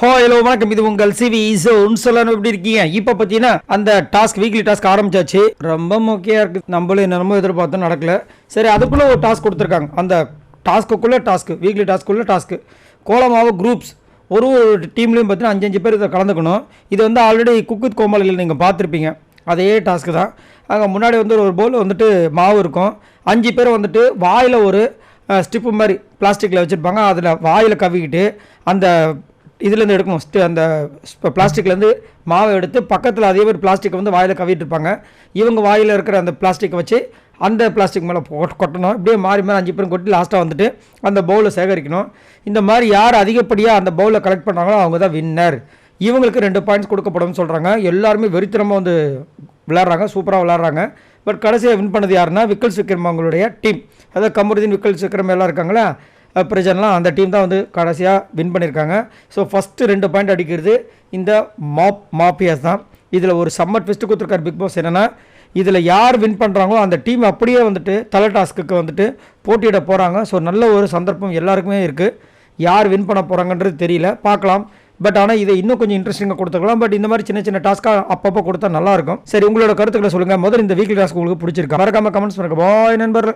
Hello வணக்கம், இது உங்கள் சிவி சொல்லணும். எப்படி இருக்கீங்க? இப்போ பார்த்தீங்கன்னா அந்த டாஸ்க் வீக்லி டாஸ்க் ஆரம்பிச்சாச்சு. ரொம்ப முக்கியம் இருக்குது. நம்மளும் என்னென்னமோ எதிர்பார்த்தோம், நடக்கல. சரி, அதுக்குள்ளே ஒரு டாஸ்க் கொடுத்துருக்காங்க. அந்த டாஸ்க்குள்ளே task, weekly டாஸ்க்குள்ளே task, Kolamaavu groups. ஒரு டீம்லேயும் பார்த்தீங்கன்னா 5 பேர் இதை கலந்துக்கணும். இது வந்து ஆல்ரெடி குக் வித் கோமாளியில் நீங்கள் பார்த்துருப்பீங்க. அதே டாஸ்க்கு தான். அங்கே முன்னாடி வந்து ஒரு பவுல் வந்துட்டு மாவு இருக்கும். 5 பேர் வந்துட்டு வாயில் ஒரு ஸ்டிப்பு மாதிரி பிளாஸ்டிக்கில் வச்சுருப்பாங்க. அதில் வாயில் கவிக்கிட்டு அந்த இதுலேருந்து எடுக்கணும். அந்த பிளாஸ்டிக்லேருந்து மாவை எடுத்து பக்கத்தில் அதே மாதிரி பிளாஸ்டிக்கை வந்து வாயில் கவிட்டு இருப்பாங்க. இவங்க வாயில் இருக்கிற அந்த பிளாஸ்டிக்கை வச்சு அந்த பிளாஸ்டிக் மேலே கொட்டணும். இப்படியே மாறி 5 பேரும் கொட்டி லாஸ்ட்டாக வந்துட்டு அந்த பவுலை சேகரிக்கணும். இந்த மாதிரி யார் அதிகப்படியாக அந்த பவுலை கலெக்ட் பண்ணுறாங்களோ அவங்க தான் வின்னர். இவங்களுக்கு 2 பாயிண்ட்ஸ் கொடுக்கப்படும் சொல்கிறாங்க. எல்லாருமே வெறித்தனமாக வந்து விளாட்றாங்க, சூப்பராக விளாட்றாங்க. பட் கடைசியாக வின் பண்ணது யாருன்னா விக்கல்ஸ் விக்ரம் அவங்களுடைய டீம். அதாவது கமருதீன், விக்கல்ஸ் விக்ரம் எல்லாம் இருக்காங்களா, பிரஜன்லாம், அந்த டீம் தான் வந்து கடைசியாக வின் பண்ணியிருக்காங்க. ஸோ ஃபஸ்ட்டு 2 பாயிண்ட் அடிக்கிறது இந்த மாப்பியாஸ் தான். இதில் ஒரு சம்மர் ட்விஸ்ட்டு கொடுத்துருக்காரு பிக் பாஸ். என்னென்னா, இதில் யார் வின் பண்ணுறாங்களோ அந்த டீம் அப்படியே வந்துட்டு தலை டாஸ்க்கு வந்துட்டு போட்டியிட போகிறாங்க. ஸோ நல்ல ஒரு சந்தர்ப்பம் எல்லாருக்குமே இருக்குது. யார் வின் பண்ண போகிறாங்கன்றது தெரியல, பார்க்கலாம். பட் ஆனால் இதை இன்னும் கொஞ்சம் இன்ட்ரெஸ்டிங்காக கொடுத்துக்கலாம். பட் இந்த மாதிரி சின்ன சின்ன டாஸ்க்காக அப்பப்போ கொடுத்தா நல்லாயிருக்கும். சரி, உங்களோட கருத்துக்களை சொல்லுங்கள். முதல்ல இந்த வீக்லி டாஸ்க் உங்களுக்கு பிடிச்சிருக்கா? மறக்காம கமெண்ட்ஸ் பண்ணுங்க. பாய் நண்பர்கள்.